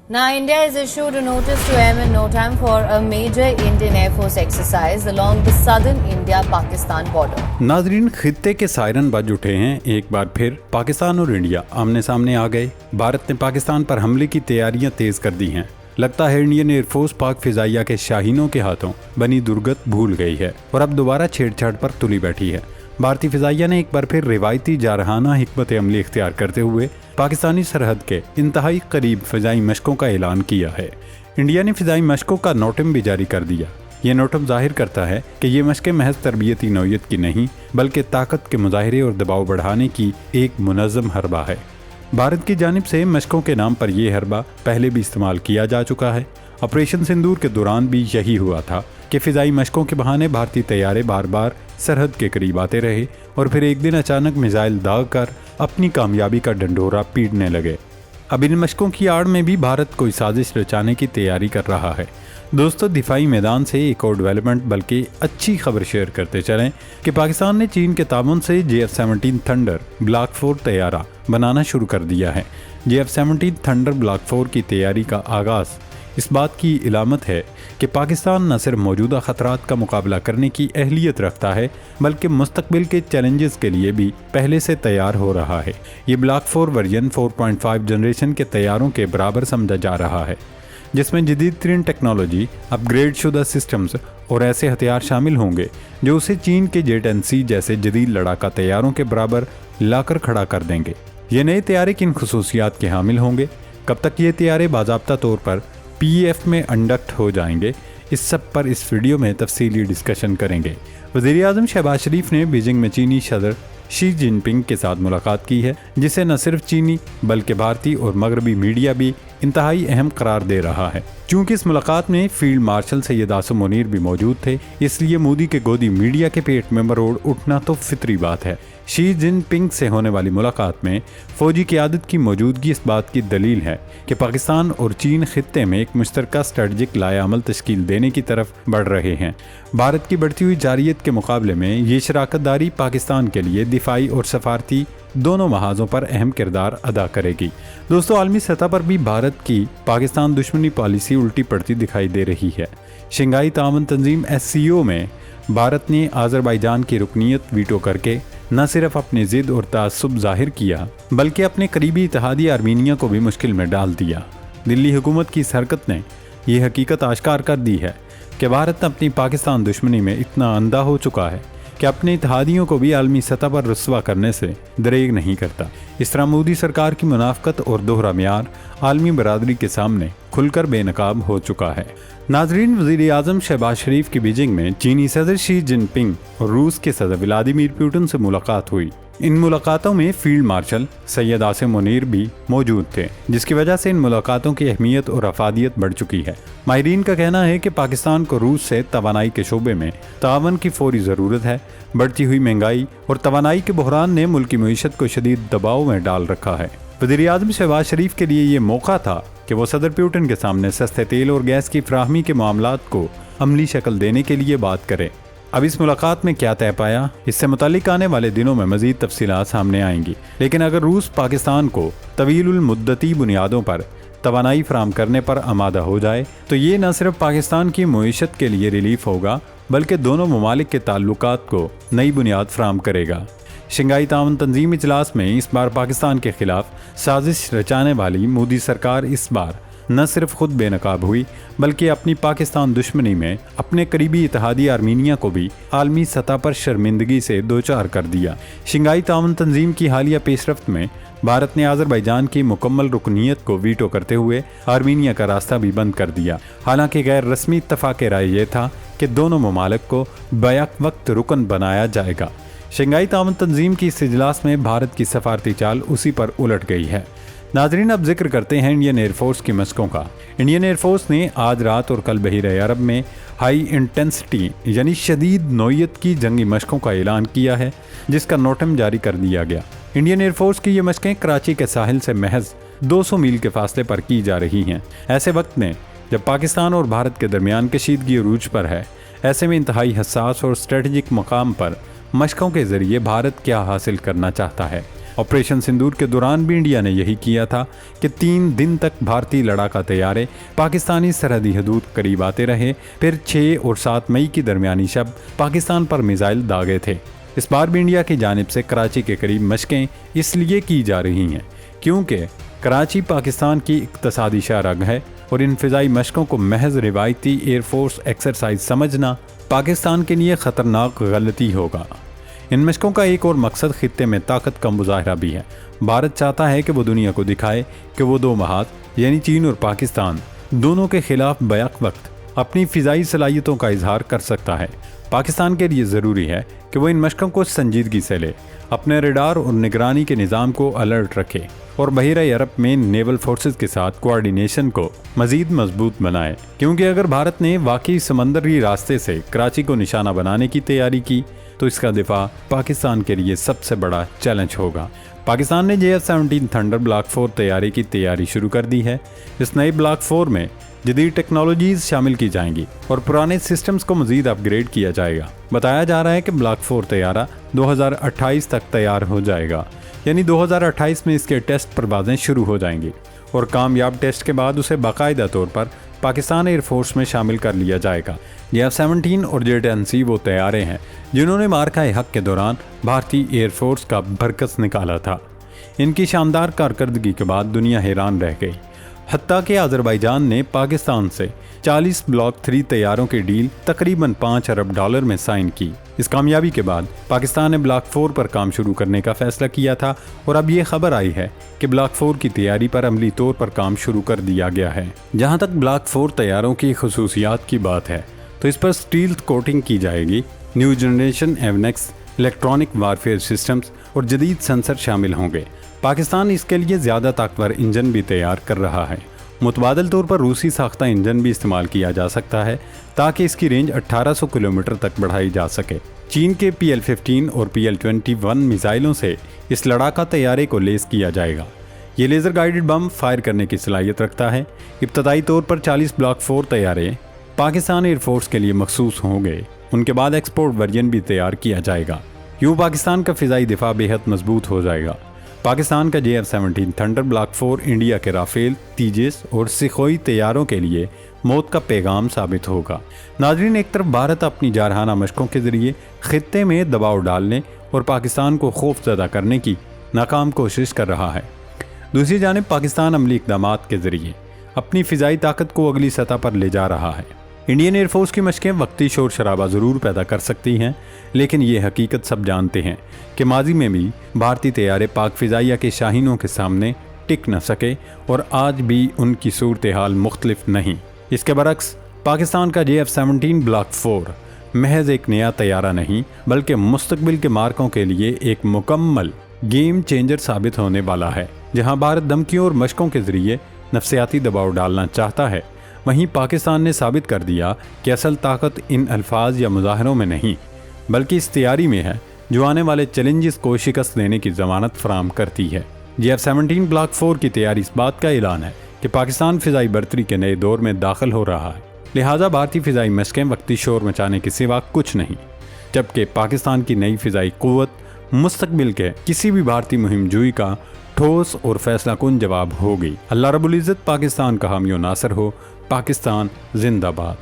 Now, India has issued a notice to aim in no time for a major Indian Air Force exercise along the southern India-Pakistan border. नाजरीन, खित्ते के siren बज उठे हैं। एक बार फिर पाकिस्तान और इंडिया आमने सामने आ गए। भारत ने पाकिस्तान पर हमले की तैयारियां तेज कर दी हैं। लगता है इंडियन एयरफोर्स पाक फिजाइया के शाहीनों के हाथों बनी दुर्गत भूल गई है और अब दोबारा छेड़छाड़ पर तुली बैठी है। भारतीय फिजाइया ने एक बार फिर रिवायती जारहाना हिकमत अमली इख्तियार करते हुए पाकिस्तानी सरहद के इंतहाई करीब फिजाई मशकों का ऐलान किया है। इंडिया ने फिजाई मशकों का नोटम भी जारी कर दिया। ये नोटम जाहिर करता है कि ये मशकें महज तरबियती नौयत की नहीं बल्कि ताकत के मुजाहरे और दबाव बढ़ाने की एक मुनज़्ज़म हरबा है। भारत की जानिब से मशकों के नाम पर यह हरबा पहले भी इस्तेमाल किया जा चुका है। ऑपरेशन सिंदूर के दौरान भी यही हुआ था कि फिजाई मशकों के बहाने भारतीय तैयारे बार बार सरहद के करीब आते रहे और फिर एक दिन अचानक मिसाइल दाग कर अपनी कामयाबी का डंडोरा पीटने लगे। अब इन मशकों की आड़ में भी भारत कोई साजिश रचाने की तैयारी कर रहा है। दोस्तों, दिफाई मैदान से एक और डेवलपमेंट बल्कि अच्छी खबर शेयर करते चलें कि पाकिस्तान ने चीन के ताबन से JF-17 थंडर ब्लॉक 4 तैयारा बनाना शुरू कर दिया है। JF-17 थंडर ब्लॉक 4 की तैयारी का आगाज़ इस बात की इलामत है कि पाकिस्तान न सिर्फ मौजूदा ख़तरात का मुकाबला करने की अहलियत रखता है बल्कि मुस्तकबिल के चैलेंजेस के लिए भी पहले से तैयार हो रहा है। ये ब्लॉक 4 वर्जन 4.5 जनरेशन के तैयारों के बराबर समझा जा रहा है, जिसमें जदीद तरीन टेक्नोलॉजी, अपग्रेड शुदा सिस्टम्स और ऐसे हथियार शामिल होंगे जो उसे चीन के J-10C जैसे जदीद लड़ाका तैयारों के बराबर लाकर खड़ा कर देंगे। ये नए तैयारे किन खुसूसियात के हामिल होंगे, कब तक ये तैयारे बाज़ाब्ता तौर पर PEF में इंडक्ट हो जाएंगे, इस सब पर इस वीडियो में तफसीली डिस्कशन करेंगे। वज़ीर-ए-आज़म शहबाज शरीफ ने बीजिंग में चीनी सदर शी जिनपिंग के साथ मुलाकात की है, जिसे न सिर्फ चीनी बल्कि भारतीय और मगरबी मीडिया भी इंतहाई अहम करार दे रहा है। चूँकि इस मुलाकात में फील्ड मार्शल सैयद आसिम मुनीर भी मौजूद थे, इसलिए मोदी के गोदी मीडिया के पेट में मरोड़ उठना तो फितरी बात है। शी जिनपिंग से होने वाली मुलाकात में फौजी क़यादत की मौजूदगी इस बात की दलील है कि पाकिस्तान और चीन खित्ते में एक मुश्तरका स्ट्रेटजिक लाएअमल तश्कील देने की तरफ बढ़ रहे हैं। भारत की बढ़ती हुई जारियत के मुकाबले में ये शराकतदारी पाकिस्तान के लिए दिफाई और सफारती दोनों महाजों पर अहम किरदार अदा करेगी। दोस्तों, आलमी सतह पर भी भारत की पाकिस्तान दुश्मनी पॉलिसी उल्टी पड़ती दिखाई दे रही है। शंघाई ताउन तंजीम SCO में भारत ने आज़रबाईजान की रुकनीत वीटो करके न सिर्फ अपनी ज़िद और तासुब जाहिर किया बल्कि अपने करीबी इत्तेहादी आर्मीनिया को भी मुश्किल में डाल दिया। दिल्ली हुकूमत की इस हरकत ने यह हकीकत आश्कार कर दी है कि भारत अपनी पाकिस्तान दुश्मनी में इतना अंधा हो चुका है कि अपने इत्तेहादियों को भी आलमी सतह पर रुस्वा करने से दरेग नहीं करता। इस तरह मोदी सरकार की मुनाफकत और दोहरा मियार आलमी बरादरी के सामने खुलकर बेनकाब हो चुका है। नाजरीन, वज़ीर-ए-आज़म शहबाज शरीफ की बीजिंग में चीनी सदर शी जिनपिंग और रूस के सदर व्लादिमीर पुतिन से मुलाकात हुई। इन मुलाकातों में फील्ड मार्शल सैयद आसिम मुनीर भी मौजूद थे, जिसकी वजह से इन मुलाकातों की अहमियत और अफादियत बढ़ चुकी है। माहिरीन का कहना है कि पाकिस्तान को रूस से तवानाई के शोबे में तावन की फौरी ज़रूरत है। बढ़ती हुई महंगाई और तवानाई के बहरान ने मुल्की मईशत को शदीद दबाव में डाल रखा है। वज़ीर-ए-आज़म शहबाज शरीफ के लिए ये मौका था कि वो सदर पुतिन के सामने सस्ते तेल और गैस की फराहमी के मामलात को अमली शक्ल देने के लिए बात करें। अब इस मुलाकात में क्या तय पाया, इससे मुतालिक आने वाले दिनों में मज़ीद तफसीलात सामने आएंगी। लेकिन अगर रूस पाकिस्तान को तवीलुल मुद्दती बुनियादों पर तवानाई फराम करने पर आमादा हो जाए तो ये न सिर्फ पाकिस्तान की मईशत के लिए रिलीफ होगा बल्कि दोनों ममालिक के ताल्लुकात को नई बुनियाद फराम करेगा। शंघाई ताउन तंजीम इजलास में इस बार पाकिस्तान के खिलाफ साजिश रचाने वाली मोदी सरकार इस बार न सिर्फ खुद बेनकाब हुई बल्कि अपनी पाकिस्तान दुश्मनी में अपने करीबी इत्तेहादी आर्मीनिया को भी आलमी सतह पर शर्मिंदगी से दोचार कर दिया। शंघाई ताउन तंजीम की हालिया पेशरफ्त में भारत ने आज़रबाईजान की मुकम्मल रुकनीत को वीटो करते हुए आर्मीनिया का रास्ता भी बंद कर दिया। हालांकि गैर रस्मी इत्तफाक राय ये था कि दोनों ममालिक को बैक वक्त रुकन बनाया जाएगा। शंघाई ताउन तंजीम की इस इजलास में भारत की सफारती चाल उसी पर उलट गई है। नाजरीन, अब जिक्र करते हैं इंडियन एयरफोर्स की मशकों का। इंडियन एयरफोर्स ने आज रात और कल बहीर अरब में हाई इंटेंसिटी यानी शदीद नौयत की जंगी मशकों का ऐलान किया है, जिसका नोटम जारी कर दिया गया। इंडियन एयरफोर्स की ये मशकें कराची के साहिल से महज 200 मील के फासले पर की जा रही हैं। ऐसे वक्त में जब पाकिस्तान और भारत के दरमियान कशीदगी अरूज पर है, ऐसे में इंतहाई हसास और स्ट्रेटजिक मकाम पर मशकों के ज़रिए भारत क्या हासिल करना चाहता है। ऑपरेशन सिंदूर के दौरान भी इंडिया ने यही किया था कि 3 दिन तक भारतीय लड़ाका तैयारे पाकिस्तानी सरहदी हदूद करीब आते रहे। फिर 6 और 7 मई की दरमियानी शब पाकिस्तान पर मिसाइल दागे थे। इस बार भी इंडिया की जानिब से कराची के करीब मशकें इसलिए की जा रही हैं क्योंकि कराची पाकिस्तान की इक्तसादी शाहरग है और इन फ़िज़ाई मशकों को महज रिवायती एयरफोर्स एक्सरसाइज समझना पाकिस्तान के लिए ख़तरनाक गलती होगा। इन मशकों का एक और मकसद खित्ते में ताकत का मुजाहरा भी है। भारत चाहता है कि वो दुनिया को दिखाए कि वो 2 महाज यानी चीन और पाकिस्तान दोनों के खिलाफ बैक वक्त अपनी फ़िज़ाई सलाहियतों का इजहार कर सकता है। पाकिस्तान के लिए ज़रूरी है कि वो इन मशकों को संजीदगी से ले, अपने रडार और निगरानी के निज़ाम को अलर्ट रखे और बहिरा अरब में नेवल फोर्सेस के साथ कोऑर्डिनेशन को मज़ीद मजबूत बनाए, क्योंकि अगर भारत ने वाकई समंदरी रास्ते से कराची को निशाना बनाने की तैयारी की तो इसका दिफा पाकिस्तान के लिए सबसे बड़ा चैलेंज होगा। पाकिस्तान ने JF-17 थंडर ब्लॉक 4 तैयारी की तैयारी शुरू कर दी है। इस नए ब्लॉक 4 में जदीद टेक्नोलॉजीज़ शामिल की जाएंगी और पुराने सिस्टम्स को मज़ीद अपग्रेड किया जाएगा। बताया जा रहा है कि ब्लॉक 4 तैयारा 2028 तक तैयार हो जाएगा, यानी 2028 में इसके टेस्ट परवाज़ें शुरू हो जाएंगी और कामयाब टेस्ट के बाद उसे बाकायदा तौर पर पाकिस्तान एयरफोर्स में शामिल कर लिया जाएगा। JF-17 और J-10C वो तैयारे हैं जिन्होंने मार्का हक के दौरान भारतीय एयरफोर्स का बरकस निकाला था। इनकी शानदार कारकर्दगी के बाद दुनिया हैरान रह गई। हत्ता कि अज़रबैजान ने पाकिस्तान से 40 ब्लॉक 3 तैयारों की डील तकरीबन $5 अरब में साइन की। इस कामयाबी के बाद पाकिस्तान ने ब्लॉक 4 पर काम शुरू करने का फैसला किया था और अब ये खबर आई है कि ब्लॉक 4 की तैयारी पर अमली तौर पर काम शुरू कर दिया गया है। जहां तक ब्लॉक 4 तैयारों की खसूसियात की बात है तो इस पर स्टील्थ कोटिंग की जाएगी, new generation avionics electronic warfare systems और जदीद सेंसर शामिल होंगे। पाकिस्तान इसके लिए ज़्यादा ताकतवर इंजन भी तैयार कर रहा है। मुतबादल तौर पर रूसी साख्ता इंजन भी इस्तेमाल किया जा सकता है ताकि इसकी रेंज 1800 किलोमीटर तक बढ़ाई जा सके। चीन के PL-15 और PL-21 मिसाइलों से इस लड़ाका तैयारे को लेस किया जाएगा। ये लेज़र गाइडेड बम फायर करने की सलाहियत रखता है। इब्तदाई तौर पर 40 ब्लॉक 4 तैयारे पाकिस्तान एयरफोर्स के लिए मखसूस होंगे। उनके बाद एक्सपोर्ट वर्जन भी तैयार किया जाएगा। यूँ पाकिस्तान का फ़िज़ाई दिफा बेहद मजबूत हो जाएगा। पाकिस्तान का JF-17 थंडर ब्लॉक 4 इंडिया के राफेल, तेजस और सिखोई तैयारों के लिए मौत का पैगाम साबित होगा। नाज़रीन, एक तरफ भारत अपनी जारहाना मशकों के ज़रिए खित्ते में दबाव डालने और पाकिस्तान को खौफज़दा करने की नाकाम कोशिश कर रहा है। दूसरी जानिब पाकिस्तान अमली इक़दामात के ज़रिए अपनी फ़िज़ाई ताकत को अगली सतह पर ले जा रहा है। इंडियन एयरफोर्स की मशकें वक्ती शोर शराबा ज़रूर पैदा कर सकती हैं, लेकिन ये हकीकत सब जानते हैं कि माजी में भी भारतीय तैयारे पाक फ़िज़ाइया के शाहीनों के सामने टिक न सके और आज भी उनकी सूरत हाल मुख्तलिफ नहीं। इसके बरक्स पाकिस्तान का JF-17 ब्लॉक 4 महज एक नया तैयारा नहीं बल्कि मुस्तकबिल के मार्कों के लिए एक मुकम्मल गेम चेंजर साबित होने वाला है। जहां भारत धमकियों और मशकों के ज़रिए नफसियाती दबाव डालना चाहता है, वहीं पाकिस्तान ने साबित कर दिया कि असल ताकत इन अल्फाज या मुजाहरों में नहीं बल्कि इस तैयारी में है जो आने वाले चैलेंजेस को शिकस्त देने की ज़मानत फराहम करती है। JF-17 ब्लॉक 4 की तैयारी इस बात का ऐलान है कि पाकिस्तान फ़िज़ाई बर्तरी के नए दौर में दाखिल हो रहा है, लिहाजा भारतीय फ़िज़ाई मशकें वक्ती शोर मचाने के सिवा कुछ नहीं, जबकि पाकिस्तान की नई फ़िज़ाई क़ुव्वत मुस्तकबिल के किसी भी भारतीय मुहिम जुई का ठोस और फैसला कुन जवाब होगी। अल्लाह रब्बुल इज़्ज़त पाकिस्तान का हामी व नासर हो। पाकिस्तान जिंदाबाद।